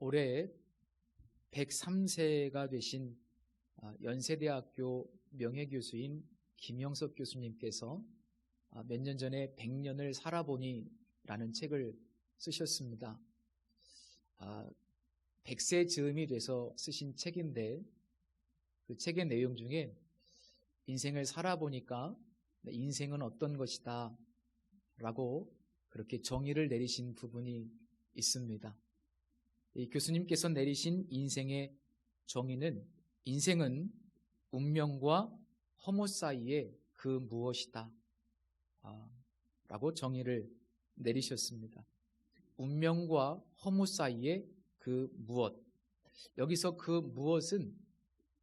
올해 103세가 되신 연세대학교 명예교수인 김영석 교수님께서 몇 년 전에 100년을 살아보니 라는 책을 쓰셨습니다. 100세 즈음이 돼서 쓰신 책인데 그 책의 내용 중에 인생을 살아보니까 인생은 어떤 것이다 라고 그렇게 정의를 내리신 부분이 있습니다. 이 교수님께서 내리신 인생의 정의는 인생은 운명과 허무 사이의 그 무엇이다 라고 정의를 내리셨습니다. 운명과 허무 사이의 그 무엇, 여기서 그 무엇은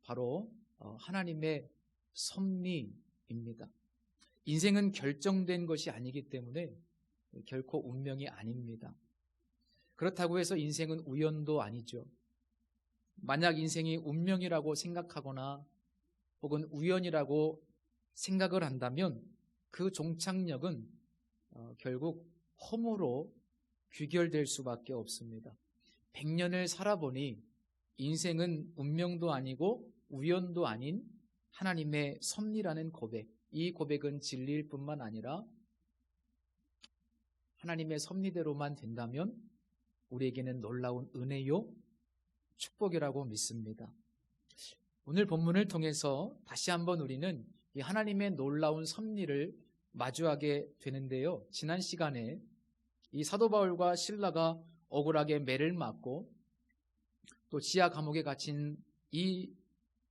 바로 하나님의 섭리입니다. 인생은 결정된 것이 아니기 때문에 결코 운명이 아닙니다. 그렇다고 해서 인생은 우연도 아니죠. 만약 인생이 운명이라고 생각하거나 혹은 우연이라고 생각을 한다면 그 종착역은 결국 허무로 귀결될 수밖에 없습니다. 100년을 살아보니 인생은 운명도 아니고 우연도 아닌 하나님의 섭리라는 고백, 이 고백은 진리일 뿐만 아니라 하나님의 섭리대로만 된다면 우리에게는 놀라운 은혜요, 축복이라고 믿습니다. 오늘 본문을 통해서 다시 한번 우리는 이 하나님의 놀라운 섭리를 마주하게 되는데요. 지난 시간에 이 사도 바울과 실라가 억울하게 매를 맞고 또 지하 감옥에 갇힌 이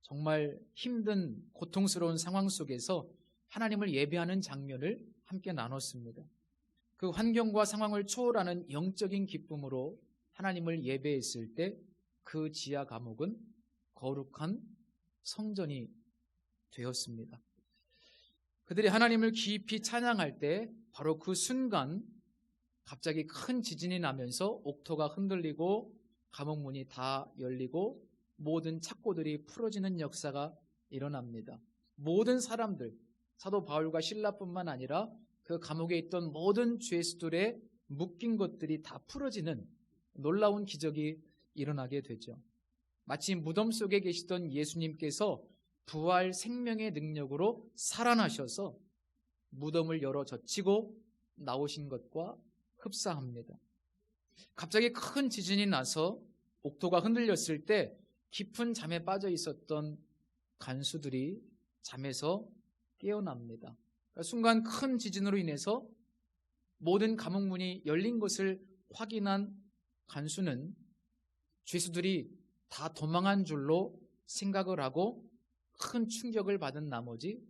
정말 힘든 고통스러운 상황 속에서 하나님을 예배하는 장면을 함께 나눴습니다. 그 환경과 상황을 초월하는 영적인 기쁨으로 하나님을 예배했을 때 그 지하 감옥은 거룩한 성전이 되었습니다. 그들이 하나님을 깊이 찬양할 때 바로 그 순간 갑자기 큰 지진이 나면서 옥토가 흔들리고 감옥문이 다 열리고 모든 착고들이 풀어지는 역사가 일어납니다. 모든 사람들, 사도 바울과 실라뿐만 아니라 그 감옥에 있던 모든 죄수들의 묶인 것들이 다 풀어지는 놀라운 기적이 일어나게 되죠. 마치 무덤 속에 계시던 예수님께서 부활 생명의 능력으로 살아나셔서 무덤을 열어 젖히고 나오신 것과 흡사합니다. 갑자기 큰 지진이 나서 옥토가 흔들렸을 때 깊은 잠에 빠져 있었던 간수들이 잠에서 깨어납니다. 순간 큰 지진으로 인해서 모든 감옥문이 열린 것을 확인한 간수는 죄수들이 다 도망한 줄로 생각을 하고 큰 충격을 받은 나머지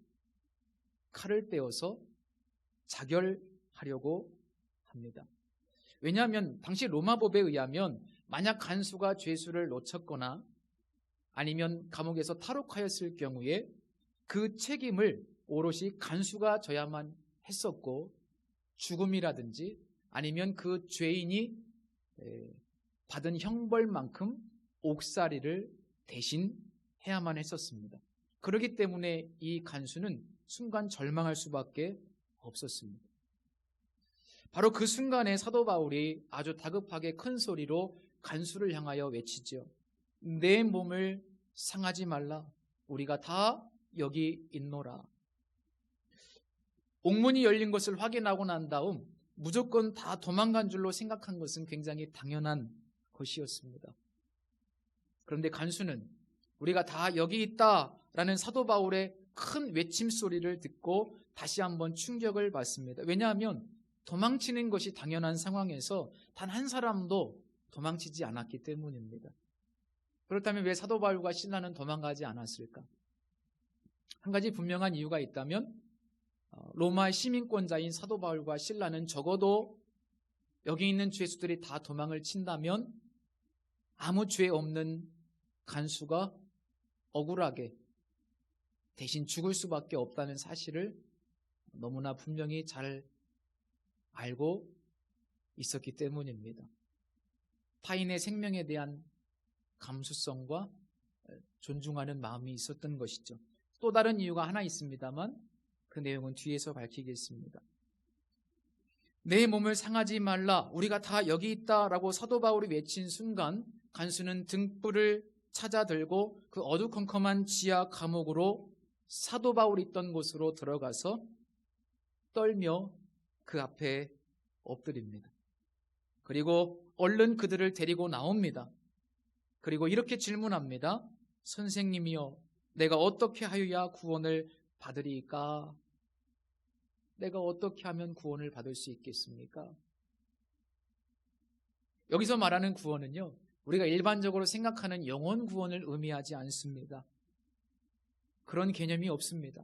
칼을 떼어서 자결하려고 합니다. 왜냐하면 당시 로마법에 의하면 만약 간수가 죄수를 놓쳤거나 아니면 감옥에서 탈옥하였을 경우에 그 책임을 오롯이 간수가 져야만 했었고 죽음이라든지 아니면 그 죄인이 받은 형벌만큼 옥살이를 대신 해야만 했었습니다. 그렇기 때문에 이 간수는 순간 절망할 수밖에 없었습니다. 바로 그 순간에 사도 바울이 아주 다급하게 큰 소리로 간수를 향하여 외치죠. 내 몸을 상하지 말라. 우리가 다 여기 있노라. 옥문이 열린 것을 확인하고 난 다음 무조건 다 도망간 줄로 생각한 것은 굉장히 당연한 것이었습니다. 그런데 간수는 우리가 다 여기 있다라는 사도 바울의 큰 외침 소리를 듣고 다시 한번 충격을 받습니다. 왜냐하면 도망치는 것이 당연한 상황에서 단 한 사람도 도망치지 않았기 때문입니다. 그렇다면 왜 사도 바울과 실라는 도망가지 않았을까? 한 가지 분명한 이유가 있다면 로마 시민권자인 사도 바울과 실라는 적어도 여기 있는 죄수들이 다 도망을 친다면 아무 죄 없는 간수가 억울하게 대신 죽을 수밖에 없다는 사실을 너무나 분명히 잘 알고 있었기 때문입니다. 타인의 생명에 대한 감수성과 존중하는 마음이 있었던 것이죠. 또 다른 이유가 하나 있습니다만 그 내용은 뒤에서 밝히겠습니다. 내 몸을 상하지 말라. 우리가 다 여기 있다라고 사도 바울이 외친 순간 간수는 등불을 찾아 들고 그 어두컴컴한 지하 감옥으로 사도 바울이 있던 곳으로 들어가서 떨며 그 앞에 엎드립니다. 그리고 얼른 그들을 데리고 나옵니다. 그리고 이렇게 질문합니다. 선생님이여, 내가 어떻게 하여야 구원을 받으리까? 내가 어떻게 하면 구원을 받을 수 있겠습니까? 여기서 말하는 구원은요, 우리가 일반적으로 생각하는 영혼 구원을 의미하지 않습니다. 그런 개념이 없습니다.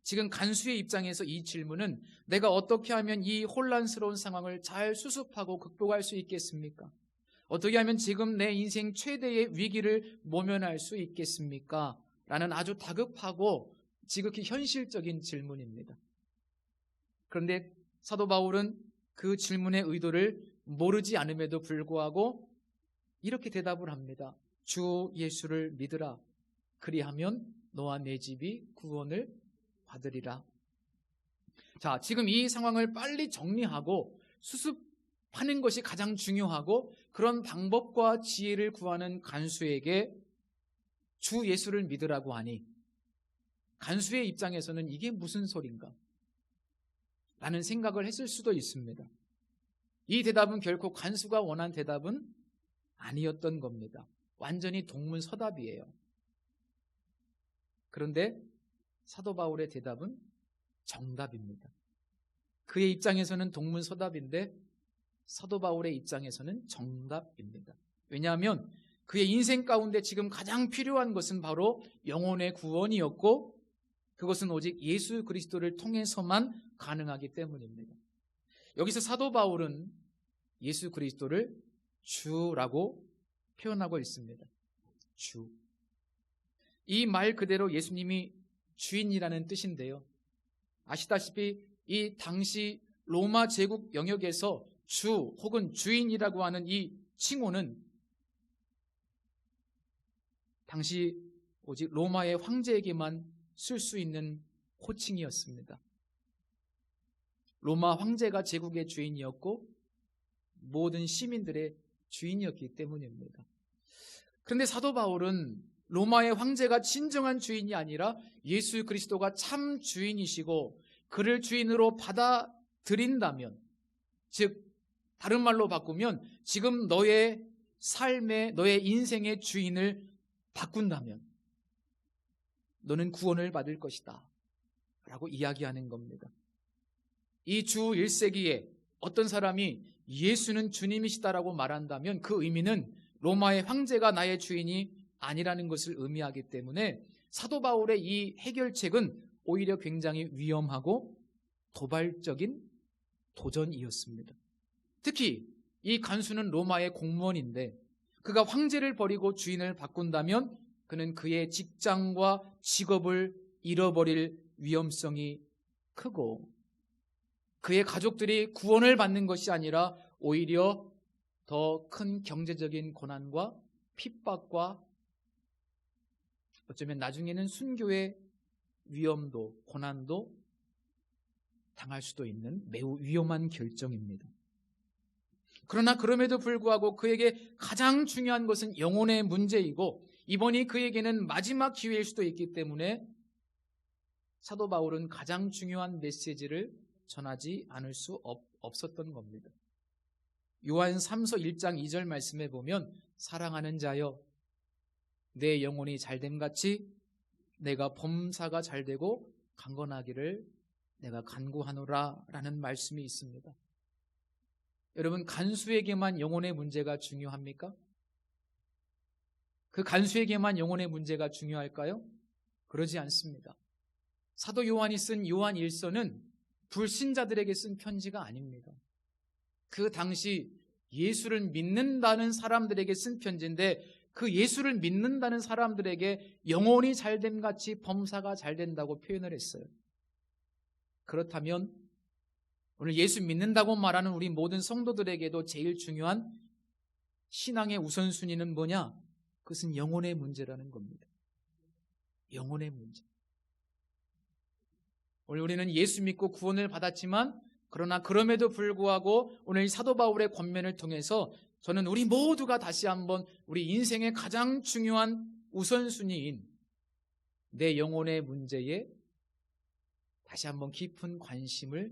지금 간수의 입장에서 이 질문은 내가 어떻게 하면 이 혼란스러운 상황을 잘 수습하고 극복할 수 있겠습니까? 어떻게 하면 지금 내 인생 최대의 위기를 모면할 수 있겠습니까? 라는 아주 다급하고 지극히 현실적인 질문입니다. 그런데 사도 바울은 그 질문의 의도를 모르지 않음에도 불구하고 이렇게 대답을 합니다. 주 예수를 믿으라. 그리하면 너와 내 집이 구원을 받으리라. 자, 지금 이 상황을 빨리 정리하고 수습하는 것이 가장 중요하고 그런 방법과 지혜를 구하는 간수에게 주 예수를 믿으라고 하니 간수의 입장에서는 이게 무슨 소린가? 라는 생각을 했을 수도 있습니다. 이 대답은 결코 간수가 원한 대답은 아니었던 겁니다. 완전히 동문서답이에요. 그런데 사도 바울의 대답은 정답입니다. 그의 입장에서는 동문서답인데 사도 바울의 입장에서는 정답입니다. 왜냐하면 그의 인생 가운데 지금 가장 필요한 것은 바로 영혼의 구원이었고 그것은 오직 예수 그리스도를 통해서만 가능하기 때문입니다. 여기서 사도 바울은 예수 그리스도를 주라고 표현하고 있습니다. 주. 이 말 그대로 예수님이 주인이라는 뜻인데요. 아시다시피 이 당시 로마 제국 영역에서 주 혹은 주인이라고 하는 이 칭호는 당시 오직 로마의 황제에게만 쓸 수 있는 호칭이었습니다. 로마 황제가 제국의 주인이었고 모든 시민들의 주인이었기 때문입니다. 그런데 사도 바울은 로마의 황제가 진정한 주인이 아니라 예수 그리스도가 참 주인이시고 그를 주인으로 받아들인다면, 즉 다른 말로 바꾸면 지금 너의 삶의 너의 인생의 주인을 바꾼다면 너는 구원을 받을 것이다 라고 이야기하는 겁니다. 이 주 1세기에 어떤 사람이 예수는 주님이시다라고 말한다면 그 의미는 로마의 황제가 나의 주인이 아니라는 것을 의미하기 때문에 사도 바울의 이 해결책은 오히려 굉장히 위험하고 도발적인 도전이었습니다. 특히 이 간수는 로마의 공무원인데 그가 황제를 버리고 주인을 바꾼다면 그는 그의 직장과 직업을 잃어버릴 위험성이 크고 그의 가족들이 구원을 받는 것이 아니라 오히려 더 큰 경제적인 고난과 핍박과 어쩌면 나중에는 순교의 위험도 고난도 당할 수도 있는 매우 위험한 결정입니다. 그러나 그럼에도 불구하고 그에게 가장 중요한 것은 영혼의 문제이고 이번이 그에게는 마지막 기회일 수도 있기 때문에 사도 바울은 가장 중요한 메시지를 전하지 않을 수 없었던 겁니다. 요한 3서 1장 2절 말씀에 보면 사랑하는 자여 내 영혼이 잘됨같이 내가 범사가 잘되고 강건하기를 내가 간구하노라 라는 말씀이 있습니다. 여러분, 간수에게만 영혼의 문제가 중요합니까? 그 간수에게만 영혼의 문제가 중요할까요? 그러지 않습니다. 사도 요한이 쓴 요한 1서는 불신자들에게 쓴 편지가 아닙니다. 그 당시 예수를 믿는다는 사람들에게 쓴 편지인데 그 예수를 믿는다는 사람들에게 영혼이 잘됨같이 범사가 잘된다고 표현을 했어요. 그렇다면 오늘 예수 믿는다고 말하는 우리 모든 성도들에게도 제일 중요한 신앙의 우선순위는 뭐냐? 그것은 영혼의 문제라는 겁니다. 영혼의 문제. 오늘 우리는 예수 믿고 구원을 받았지만 그러나 그럼에도 불구하고 오늘 사도 바울의 권면을 통해서 저는 우리 모두가 다시 한번 우리 인생의 가장 중요한 우선순위인 내 영혼의 문제에 다시 한번 깊은 관심을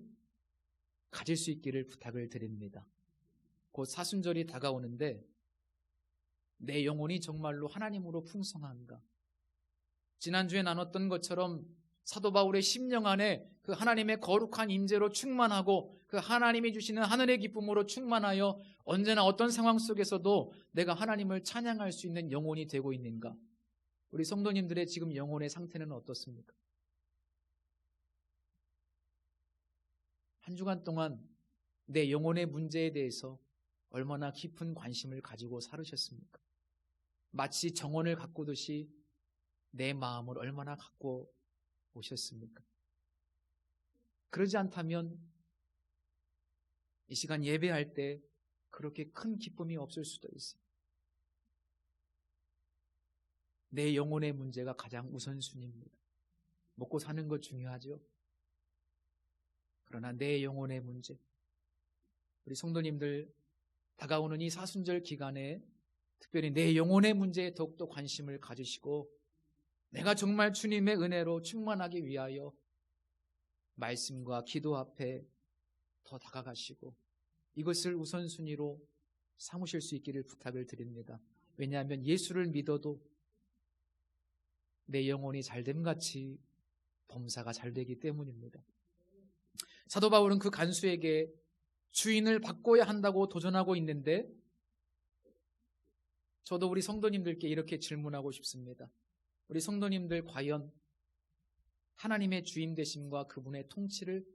가질 수 있기를 부탁을 드립니다. 곧 사순절이 다가오는데 내 영혼이 정말로 하나님으로 풍성한가? 지난주에 나눴던 것처럼 사도 바울의 심령 안에 그 하나님의 거룩한 임재로 충만하고 그 하나님이 주시는 하늘의 기쁨으로 충만하여 언제나 어떤 상황 속에서도 내가 하나님을 찬양할 수 있는 영혼이 되고 있는가? 우리 성도님들의 지금 영혼의 상태는 어떻습니까? 한 주간 동안 내 영혼의 문제에 대해서 얼마나 깊은 관심을 가지고 살으셨습니까? 마치 정원을 가꾸듯이 내 마음을 얼마나 갖고 오셨습니까? 그러지 않다면 이 시간 예배할 때 그렇게 큰 기쁨이 없을 수도 있어요. 내 영혼의 문제가 가장 우선순위입니다. 먹고 사는 것 중요하죠. 그러나 내 영혼의 문제, 우리 성도님들 다가오는 이 사순절 기간에 특별히 내 영혼의 문제에 더욱더 관심을 가지시고 내가 정말 주님의 은혜로 충만하기 위하여 말씀과 기도 앞에 더 다가가시고 이것을 우선순위로 삼으실 수 있기를 부탁을 드립니다. 왜냐하면 예수를 믿어도 내 영혼이 잘됨같이 범사가 잘되기 때문입니다. 사도 바울은 그 간수에게 주인을 바꿔야 한다고 도전하고 있는데 저도 우리 성도님들께 이렇게 질문하고 싶습니다. 우리 성도님들 과연 하나님의 주인 되심과 그분의 통치를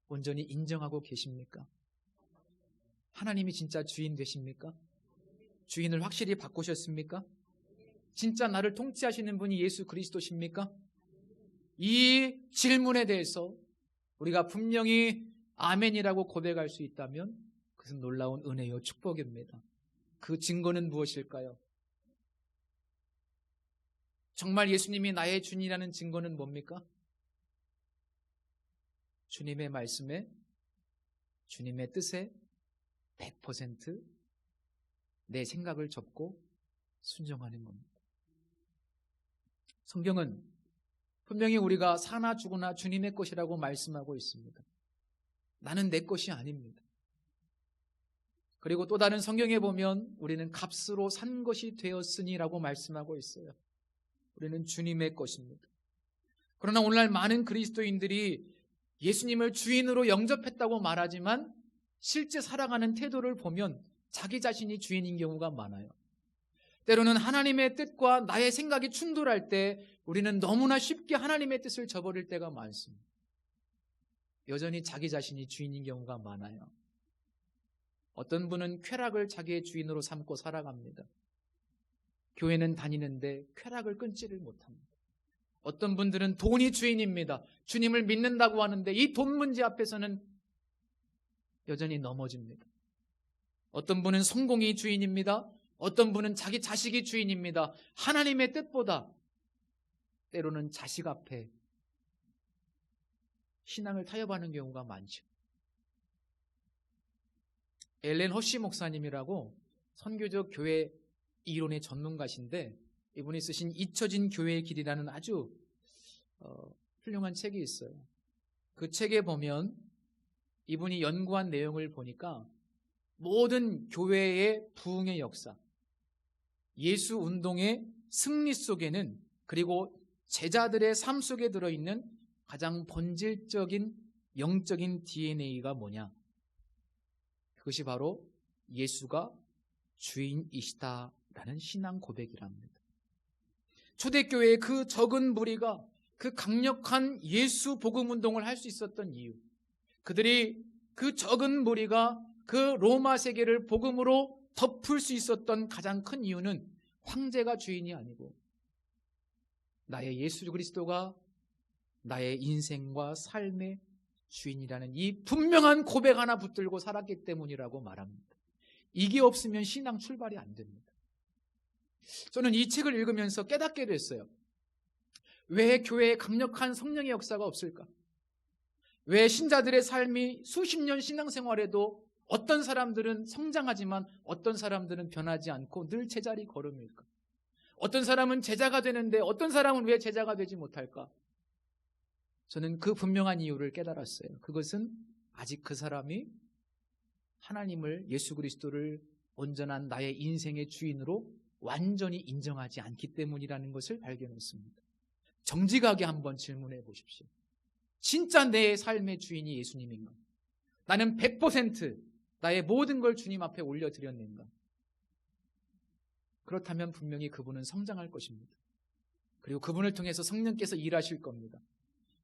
온전히 인정하고 계십니까? 하나님이 진짜 주인 되십니까? 주인을 확실히 바꾸셨습니까? 진짜 나를 통치하시는 분이 예수 그리스도십니까? 이 질문에 대해서 우리가 분명히 아멘이라고 고백할 수 있다면 그것은 놀라운 은혜요 축복입니다. 그 증거는 무엇일까요? 정말 예수님이 나의 주인이라는 증거는 뭡니까? 주님의 말씀에, 주님의 뜻에 100% 내 생각을 접고 순종하는 겁니다. 성경은 분명히 우리가 사나 죽으나 주님의 것이라고 말씀하고 있습니다. 나는 내 것이 아닙니다. 그리고 또 다른 성경에 보면 우리는 값으로 산 것이 되었으니라고 말씀하고 있어요. 우리는 주님의 것입니다. 그러나 오늘날 많은 그리스도인들이 예수님을 주인으로 영접했다고 말하지만 실제 살아가는 태도를 보면 자기 자신이 주인인 경우가 많아요. 때로는 하나님의 뜻과 나의 생각이 충돌할 때 우리는 너무나 쉽게 하나님의 뜻을 저버릴 때가 많습니다. 여전히 자기 자신이 주인인 경우가 많아요. 어떤 분은 쾌락을 자기의 주인으로 삼고 살아갑니다. 교회는 다니는데 쾌락을 끊지를 못합니다. 어떤 분들은 돈이 주인입니다. 주님을 믿는다고 하는데 이 돈 문제 앞에서는 여전히 넘어집니다. 어떤 분은 성공이 주인입니다. 어떤 분은 자기 자식이 주인입니다. 하나님의 뜻보다 때로는 자식 앞에 신앙을 타협하는 경우가 많죠. 엘렌 허쉬 목사님이라고 선교적 교회 이론의 전문가신데 이분이 쓰신 잊혀진 교회의 길이라는 아주 훌륭한 책이 있어요. 그 책에 보면 이분이 연구한 내용을 보니까 모든 교회의 부흥의 역사, 예수 운동의 승리 속에는 그리고 제자들의 삶 속에 들어있는 가장 본질적인 영적인 DNA가 뭐냐? 그것이 바로 예수가 주인이시다라는 신앙 고백이랍니다. 초대교회의 그 적은 무리가 그 강력한 예수 복음 운동을 할 수 있었던 이유, 그들이 그 적은 무리가 그 로마 세계를 복음으로 덮을 수 있었던 가장 큰 이유는 황제가 주인이 아니고 나의 예수 그리스도가 나의 인생과 삶의 주인이라는 이 분명한 고백 하나 붙들고 살았기 때문이라고 말합니다. 이게 없으면 신앙 출발이 안 됩니다. 저는 이 책을 읽으면서 깨닫게 됐어요. 왜 교회에 강력한 성령의 역사가 없을까? 왜 신자들의 삶이 수십 년 신앙생활에도 어떤 사람들은 성장하지만 어떤 사람들은 변하지 않고 늘 제자리 걸음일까? 어떤 사람은 제자가 되는데 어떤 사람은 왜 제자가 되지 못할까? 저는 그 분명한 이유를 깨달았어요. 그것은 아직 그 사람이 하나님을, 예수 그리스도를 온전한 나의 인생의 주인으로 완전히 인정하지 않기 때문이라는 것을 발견했습니다. 정직하게 한번 질문해 보십시오. 진짜 내 삶의 주인이 예수님인가? 나는 100% 나의 모든 걸 주님 앞에 올려드렸는가? 그렇다면 분명히 그분은 성장할 것입니다. 그리고 그분을 통해서 성령께서 일하실 겁니다.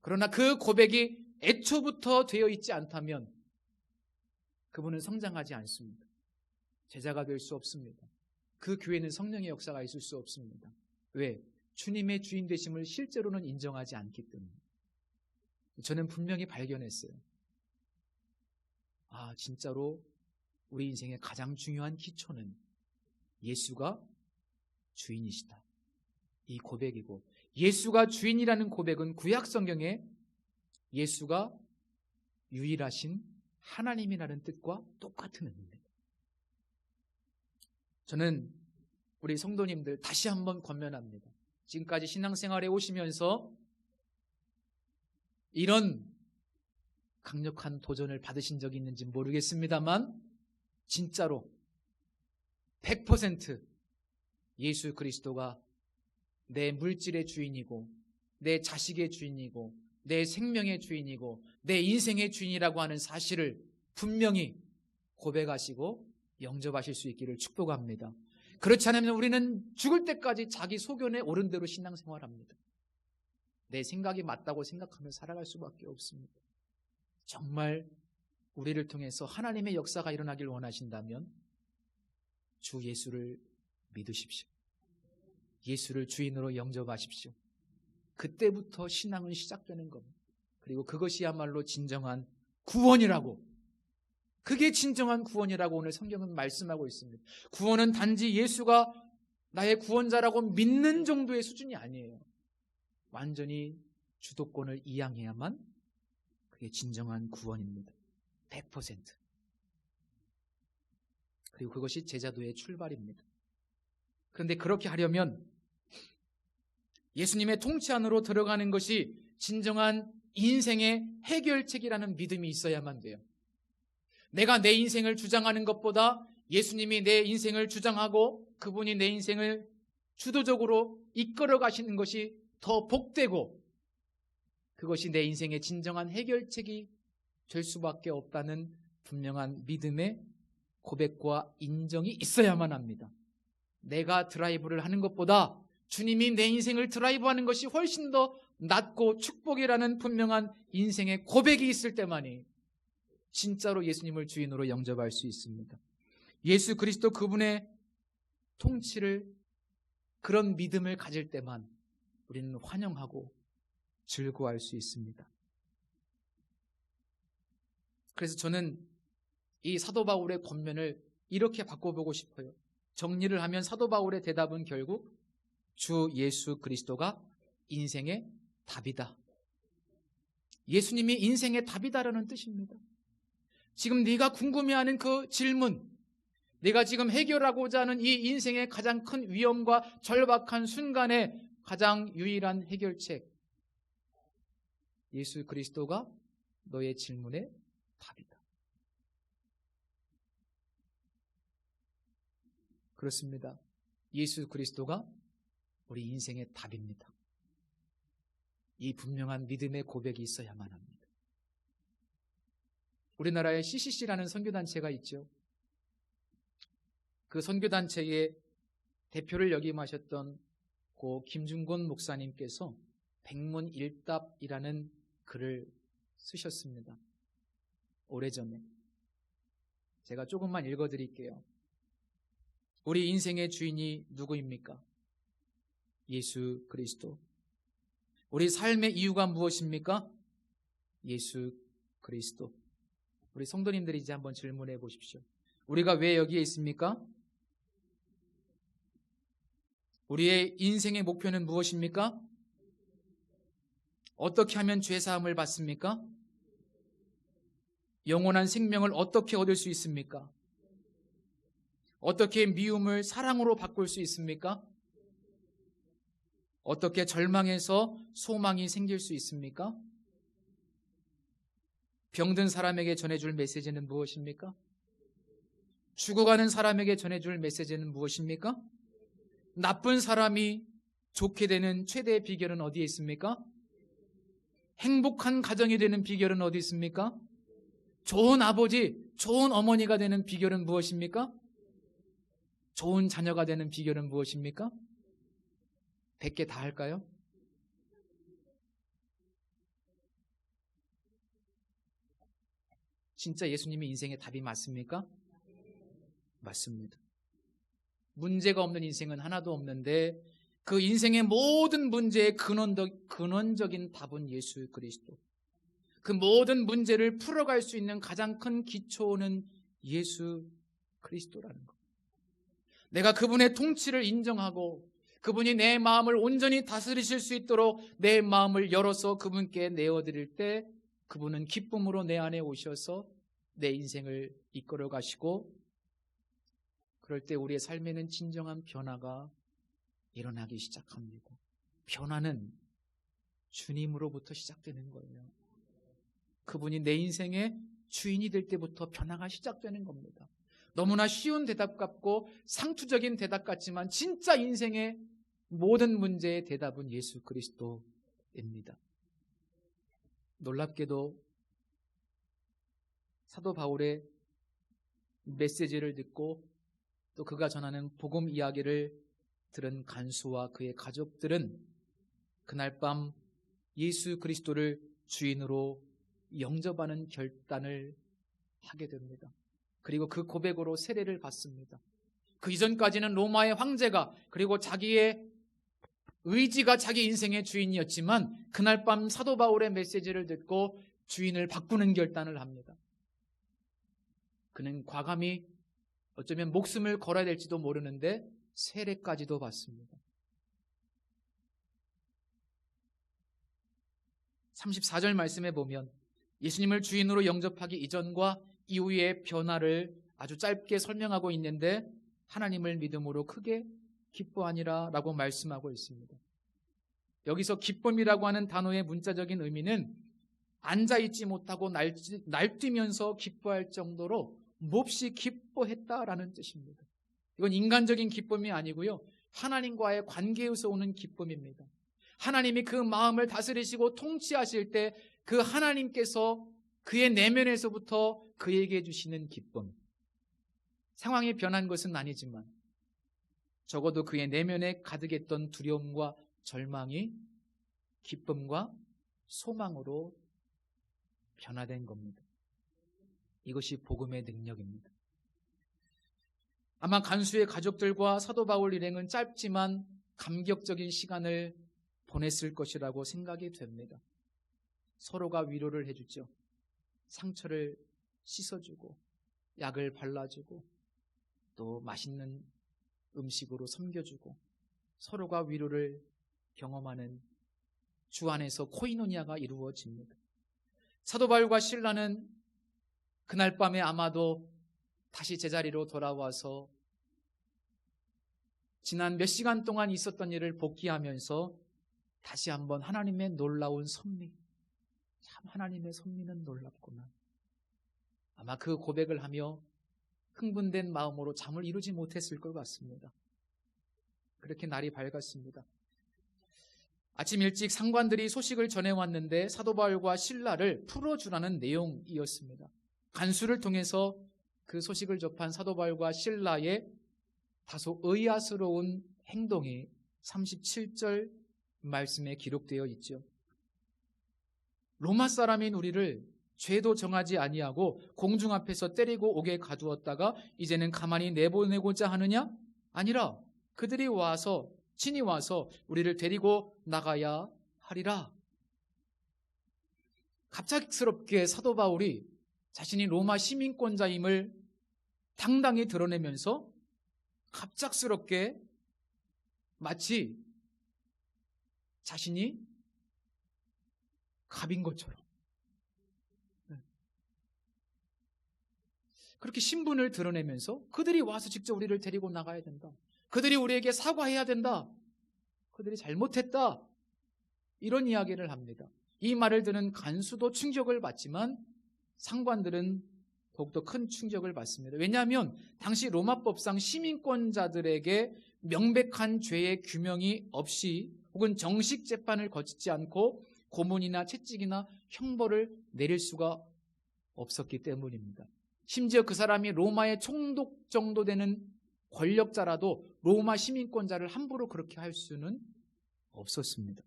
그러나 그 고백이 애초부터 되어 있지 않다면 그분은 성장하지 않습니다. 제자가 될 수 없습니다. 그 교회는 성령의 역사가 있을 수 없습니다. 왜? 주님의 주인 되심을 실제로는 인정하지 않기 때문에. 저는 분명히 발견했어요. 아, 진짜로 우리 인생의 가장 중요한 기초는 예수가 주인이시다. 이 고백이고, 예수가 주인이라는 고백은 구약 성경에 예수가 유일하신 하나님이라는 뜻과 똑같은 의미입니다. 저는 우리 성도님들 다시 한번 권면합니다. 지금까지 신앙생활에 오시면서 이런 강력한 도전을 받으신 적이 있는지 모르겠습니다만 진짜로 100% 예수 그리스도가 내 물질의 주인이고 내 자식의 주인이고 내 생명의 주인이고 내 인생의 주인이라고 하는 사실을 분명히 고백하시고 영접하실 수 있기를 축복합니다. 그렇지 않으면 우리는 죽을 때까지 자기 소견에 옳은 대로 신앙생활합니다. 내 생각이 맞다고 생각하며 살아갈 수밖에 없습니다. 정말 우리를 통해서 하나님의 역사가 일어나길 원하신다면 주 예수를 믿으십시오. 예수를 주인으로 영접하십시오. 그때부터 신앙은 시작되는 겁니다. 그리고 그것이야말로 진정한 구원이라고, 그게 진정한 구원이라고 오늘 성경은 말씀하고 있습니다. 구원은 단지 예수가 나의 구원자라고 믿는 정도의 수준이 아니에요. 완전히 주도권을 이양해야만 그게 진정한 구원입니다. 100%. 그리고 그것이 제자도의 출발입니다. 그런데 그렇게 하려면 예수님의 통치 안으로 들어가는 것이 진정한 인생의 해결책이라는 믿음이 있어야만 돼요. 내가 내 인생을 주장하는 것보다 예수님이 내 인생을 주장하고 그분이 내 인생을 주도적으로 이끌어 가시는 것이 더 복되고 그것이 내 인생의 진정한 해결책이 될 수밖에 없다는 분명한 믿음의 고백과 인정이 있어야만 합니다. 내가 드라이브를 하는 것보다 주님이 내 인생을 드라이브하는 것이 훨씬 더 낫고 축복이라는 분명한 인생의 고백이 있을 때만이 진짜로 예수님을 주인으로 영접할 수 있습니다. 예수 그리스도 그분의 통치를, 그런 믿음을 가질 때만 우리는 환영하고 즐거워할 수 있습니다. 그래서 저는 이 사도 바울의 권면을 이렇게 바꿔보고 싶어요. 정리를 하면 사도 바울의 대답은 결국 주 예수 그리스도가 인생의 답이다. 예수님이 인생의 답이다라는 뜻입니다. 지금 네가 궁금해하는 그 질문, 네가 지금 해결하고자 하는 이 인생의 가장 큰 위험과 절박한 순간에 가장 유일한 해결책, 예수 그리스도가 너의 질문의 답이다. 그렇습니다. 예수 그리스도가 우리 인생의 답입니다. 이 분명한 믿음의 고백이 있어야만 합니다. 우리나라에 CCC라는 선교단체가 있죠. 그 선교단체의 대표를 역임하셨던 고 김중곤 목사님께서 백문일답이라는 글을 쓰셨습니다. 오래전에. 제가 조금만 읽어드릴게요. 우리 인생의 주인이 누구입니까? 예수 그리스도. 우리 삶의 이유가 무엇입니까? 예수 그리스도. 우리 성도님들이 이제 한번 질문해 보십시오. 우리가 왜 여기에 있습니까? 우리의 인생의 목표는 무엇입니까? 어떻게 하면 죄사함을 받습니까? 영원한 생명을 어떻게 얻을 수 있습니까? 어떻게 미움을 사랑으로 바꿀 수 있습니까? 어떻게 절망에서 소망이 생길 수 있습니까? 병든 사람에게 전해줄 메시지는 무엇입니까? 죽어가는 사람에게 전해줄 메시지는 무엇입니까? 나쁜 사람이 좋게 되는 최대의 비결은 어디에 있습니까? 행복한 가정이 되는 비결은 어디 있습니까? 좋은 아버지, 좋은 어머니가 되는 비결은 무엇입니까? 좋은 자녀가 되는 비결은 무엇입니까? 100개 다 할까요? 진짜 예수님의 인생의 답이 맞습니까? 맞습니다. 문제가 없는 인생은 하나도 없는데 그 인생의 모든 문제의 근원적인 답은 예수 그리스도. 그 모든 문제를 풀어갈 수 있는 가장 큰 기초는 예수 그리스도라는 것. 내가 그분의 통치를 인정하고 그분이 내 마음을 온전히 다스리실 수 있도록 내 마음을 열어서 그분께 내어드릴 때 그분은 기쁨으로 내 안에 오셔서 내 인생을 이끌어 가시고 그럴 때 우리의 삶에는 진정한 변화가 일어나기 시작합니다. 변화는 주님으로부터 시작되는 거예요. 그분이 내 인생의 주인이 될 때부터 변화가 시작되는 겁니다. 너무나 쉬운 대답 같고 상투적인 대답 같지만 진짜 인생의 모든 문제의 대답은 예수 그리스도입니다. 놀랍게도 사도 바울의 메시지를 듣고 또 그가 전하는 복음 이야기를 들은 간수와 그의 가족들은 그날 밤 예수 그리스도를 주인으로 영접하는 결단을 하게 됩니다. 그리고 그 고백으로 세례를 받습니다. 그 이전까지는 로마의 황제가 그리고 자기의 의지가 자기 인생의 주인이었지만 그날 밤 사도 바울의 메시지를 듣고 주인을 바꾸는 결단을 합니다. 그는 과감히 어쩌면 목숨을 걸어야 될지도 모르는데 세례까지도 받습니다. 34절 말씀에 보면 예수님을 주인으로 영접하기 이전과 이후의 변화를 아주 짧게 설명하고 있는데 하나님을 믿음으로 크게 기뻐하니라 라고 말씀하고 있습니다. 여기서 기쁨이라고 하는 단어의 문자적인 의미는 앉아있지 못하고 날뛰면서 기뻐할 정도로 몹시 기뻐했다라는 뜻입니다. 이건 인간적인 기쁨이 아니고요. 하나님과의 관계에서 오는 기쁨입니다. 하나님이 그 마음을 다스리시고 통치하실 때 그 하나님께서 그의 내면에서부터 그에게 주시는 기쁨. 상황이 변한 것은 아니지만 적어도 그의 내면에 가득했던 두려움과 절망이 기쁨과 소망으로 변화된 겁니다. 이것이 복음의 능력입니다. 아마 간수의 가족들과 사도 바울 일행은 짧지만 감격적인 시간을 보냈을 것이라고 생각이 됩니다. 서로가 위로를 해주죠. 상처를 씻어주고 약을 발라주고 또 맛있는 음식으로 섬겨주고 서로가 위로를 경험하는 주 안에서 코이노니아가 이루어집니다. 사도 바울과 실라는 그날 밤에 아마도 다시 제자리로 돌아와서 지난 몇 시간 동안 있었던 일을 복귀하면서 다시 한번 하나님의 놀라운 섭리, 참 하나님의 섭리는 놀랍구나. 아마 그 고백을 하며 흥분된 마음으로 잠을 이루지 못했을 것 같습니다. 그렇게 날이 밝았습니다. 아침 일찍 상관들이 소식을 전해왔는데 사도 바울과 실라를 풀어주라는 내용이었습니다. 간수를 통해서 그 소식을 접한 사도 바울과 실라의 다소 의아스러운 행동이 37절 말씀에 기록되어 있죠. 로마 사람인 우리를 죄도 정하지 아니하고 공중 앞에서 때리고 옥에 가두었다가 이제는 가만히 내보내고자 하느냐? 아니라 그들이 와서 친히 와서 우리를 데리고 나가야 하리라. 갑작스럽게 사도 바울이 자신이 로마 시민권자임을 당당히 드러내면서 갑작스럽게 마치 자신이 갑인 것처럼 그렇게 신분을 드러내면서 그들이 와서 직접 우리를 데리고 나가야 된다. 그들이 우리에게 사과해야 된다. 그들이 잘못했다. 이런 이야기를 합니다. 이 말을 듣는 간수도 충격을 받지만 상관들은 더욱더 큰 충격을 받습니다. 왜냐하면 당시 로마법상 시민권자들에게 명백한 죄의 규명이 없이 혹은 정식 재판을 거치지 않고 고문이나 채찍이나 형벌을 내릴 수가 없었기 때문입니다. 심지어 그 사람이 로마의 총독 정도 되는 권력자라도 로마 시민권자를 함부로 그렇게 할 수는 없었습니다.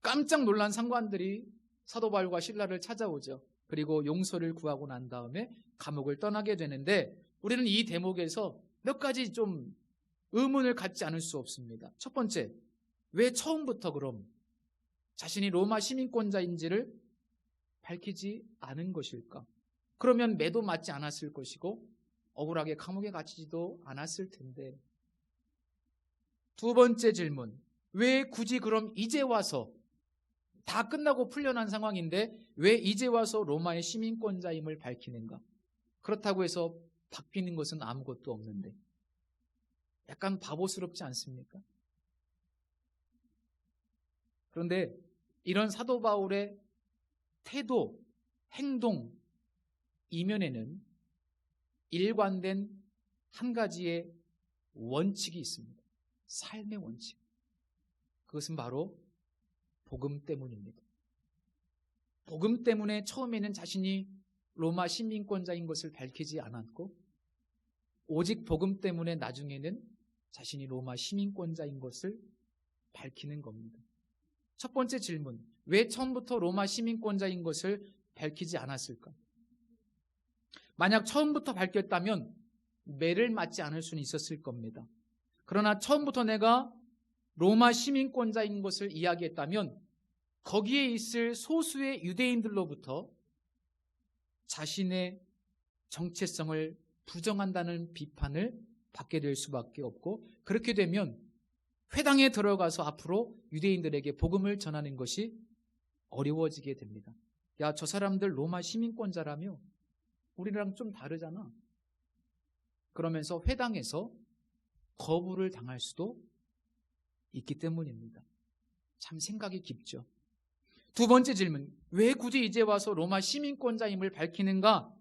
깜짝 놀란 상관들이 사도 바울과 실라를 찾아오죠. 그리고 용서를 구하고 난 다음에 감옥을 떠나게 되는데 우리는 이 대목에서 몇 가지 좀 의문을 갖지 않을 수 없습니다. 첫 번째, 왜 처음부터 그럼 자신이 로마 시민권자인지를 밝히지 않은 것일까? 그러면 매도 맞지 않았을 것이고 억울하게 감옥에 갇히지도 않았을 텐데. 두 번째 질문, 왜 굳이 그럼 이제 와서 다 끝나고 풀려난 상황인데 왜 이제 와서 로마의 시민권자임을 밝히는가? 그렇다고 해서 바뀌는 것은 아무것도 없는데. 약간 바보스럽지 않습니까? 그런데 이런 사도 바울의 태도, 행동, 이면에는 일관된 한 가지의 원칙이 있습니다. 삶의 원칙. 그것은 바로 복음 때문입니다. 복음 때문에 처음에는 자신이 로마 시민권자인 것을 밝히지 않았고 오직 복음 때문에 나중에는 자신이 로마 시민권자인 것을 밝히는 겁니다. 첫 번째 질문, 왜 처음부터 로마 시민권자인 것을 밝히지 않았을까? 만약 처음부터 밝혔다면 매를 맞지 않을 수는 있었을 겁니다. 그러나 처음부터 내가 로마 시민권자인 것을 이야기했다면 거기에 있을 소수의 유대인들로부터 자신의 정체성을 부정한다는 비판을 받게 될 수밖에 없고, 그렇게 되면 회당에 들어가서 앞으로 유대인들에게 복음을 전하는 것이 어려워지게 됩니다. 야, 저 사람들 로마 시민권자라며 우리랑 좀 다르잖아. 그러면서 회당에서 거부를 당할 수도 있기 때문입니다. 참 생각이 깊죠. 두 번째 질문, 왜 굳이 이제 와서 로마 시민권자임을 밝히는가?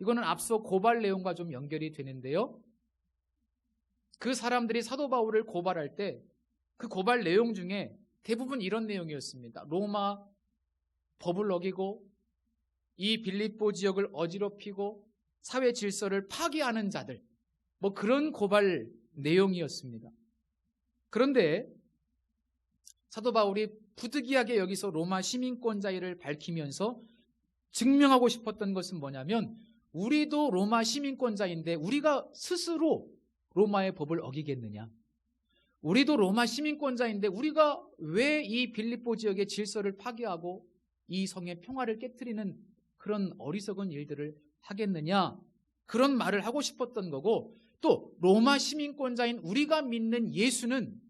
이거는 앞서 고발 내용과 좀 연결이 되는데요. 그 사람들이 사도 바울을 고발할 때 그 고발 내용 중에 대부분 이런 내용이었습니다. 로마 법을 어기고 이 빌립보 지역을 어지럽히고 사회 질서를 파괴하는 자들, 뭐 그런 고발 내용이었습니다. 그런데 사도 바울이 부득이하게 여기서 로마 시민권자를 밝히면서 증명하고 싶었던 것은 뭐냐면, 우리도 로마 시민권자인데 우리가 스스로 로마의 법을 어기겠느냐? 우리도 로마 시민권자인데 우리가 왜 이 빌립보 지역의 질서를 파괴하고 이 성의 평화를 깨트리는 그런 어리석은 일들을 하겠느냐? 그런 말을 하고 싶었던 거고, 또 로마 시민권자인 우리가 믿는 예수는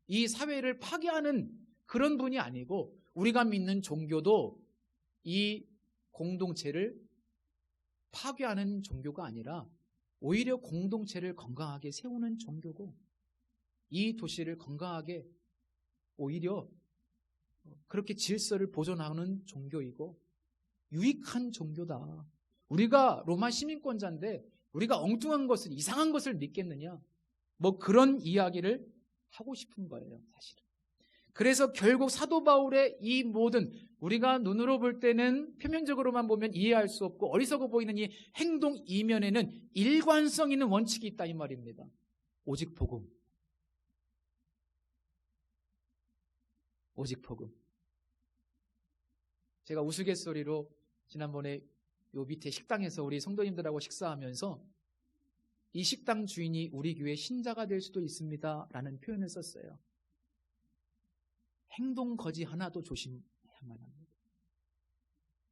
이 사회를 파괴하는 그런 분이 아니고, 우리가 믿는 종교도 이 공동체를 파괴하는 종교가 아니라 오히려 공동체를 건강하게 세우는 종교고, 이 도시를 건강하게 오히려 그렇게 질서를 보존하는 종교이고 유익한 종교다. 우리가 로마 시민권자인데 우리가 엉뚱한 것을, 이상한 것을 믿겠느냐? 뭐 그런 이야기를 하고 싶은 거예요, 사실은. 그래서 결국 사도 바울의 이 모든, 우리가 눈으로 볼 때는 표면적으로만 보면 이해할 수 없고 어리석어 보이는 이 행동 이면에는 일관성 있는 원칙이 있다, 이 말입니다. 오직 복음. 오직 복음. 제가 우스갯소리로 지난번에 요 밑에 식당에서 우리 성도님들하고 식사하면서 이 식당 주인이 우리 교회 신자가 될 수도 있습니다 라는 표현을 썼어요. 행동 거지 하나도 조심해야만 합니다.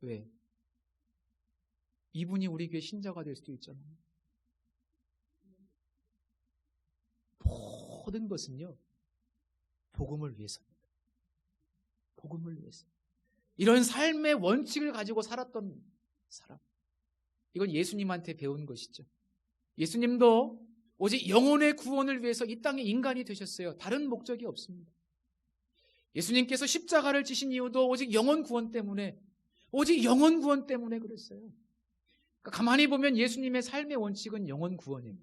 왜? 이분이 우리 교회 신자가 될 수도 있잖아요. 모든 것은요, 복음을 위해서입니다. 복음을 위해서. 이런 삶의 원칙을 가지고 살았던 사람, 이건 예수님한테 배운 것이죠. 예수님도 오직 영혼의 구원을 위해서 이 땅에 인간이 되셨어요. 다른 목적이 없습니다. 예수님께서 십자가를 지신 이유도 오직 영혼 구원 때문에, 오직 영혼 구원 때문에 그랬어요. 그러니까 가만히 보면 예수님의 삶의 원칙은 영혼 구원이에요.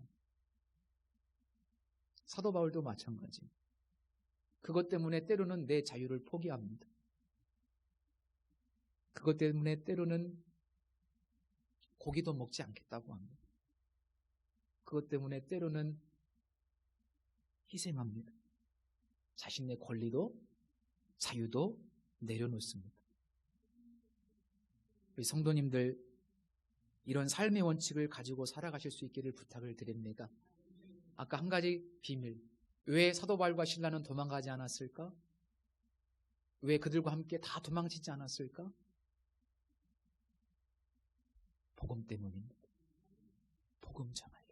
사도 바울도 마찬가지. 그것 때문에 때로는 내 자유를 포기합니다. 그것 때문에 때로는 고기도 먹지 않겠다고 합니다. 그것 때문에 때로는 희생합니다. 자신의 권리도 자유도 내려놓습니다. 우리 성도님들, 이런 삶의 원칙을 가지고 살아가실 수 있기를 부탁을 드립니다. 아까 한 가지 비밀, 왜 사도 바울과 실라는 도망가지 않았을까? 왜 그들과 함께 다 도망치지 않았을까? 복음 때문입니다. 복음 전하려고.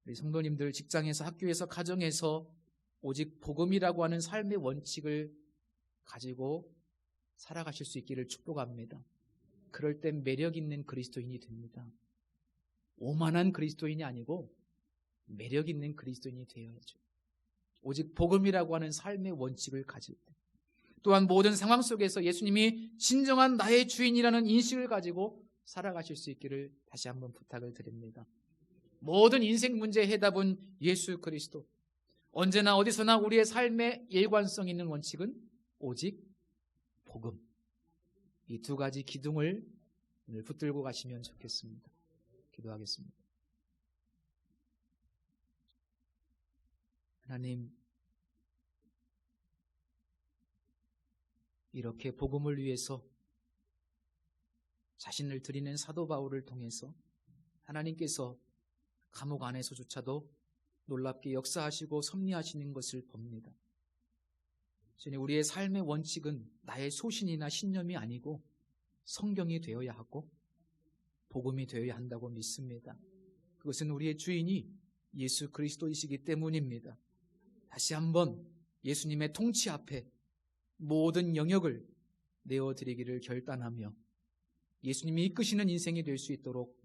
우리 성도님들, 직장에서, 학교에서, 가정에서 오직 복음이라고 하는 삶의 원칙을 가지고 살아가실 수 있기를 축복합니다. 그럴 땐 매력 있는 그리스도인이 됩니다. 오만한 그리스도인이 아니고 매력 있는 그리스도인이 되어야죠. 오직 복음이라고 하는 삶의 원칙을 가질 때, 또한 모든 상황 속에서 예수님이 진정한 나의 주인이라는 인식을 가지고 살아가실 수 있기를 다시 한번 부탁을 드립니다. 모든 인생 문제의 해답은 예수 그리스도. 언제나 어디서나 우리의 삶의 일관성 있는 원칙은 오직 복음. 이 두 가지 기둥을 오늘 붙들고 가시면 좋겠습니다. 기도하겠습니다. 하나님, 이렇게 복음을 위해서 자신을 드리는 사도 바울을 통해서 하나님께서 감옥 안에서조차도 놀랍게 역사하시고 섭리하시는 것을 봅니다. 주님, 우리의 삶의 원칙은 나의 소신이나 신념이 아니고 성경이 되어야 하고 복음이 되어야 한다고 믿습니다. 그것은 우리의 주인이 예수 그리스도이시기 때문입니다. 다시 한번 예수님의 통치 앞에 모든 영역을 내어드리기를 결단하며 예수님이 이끄시는 인생이 될 수 있도록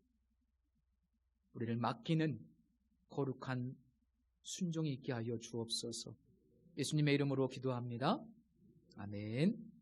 우리를 맡기는 거룩한 순종이 있게 하여 주옵소서. 예수님의 이름으로 기도합니다. 아멘.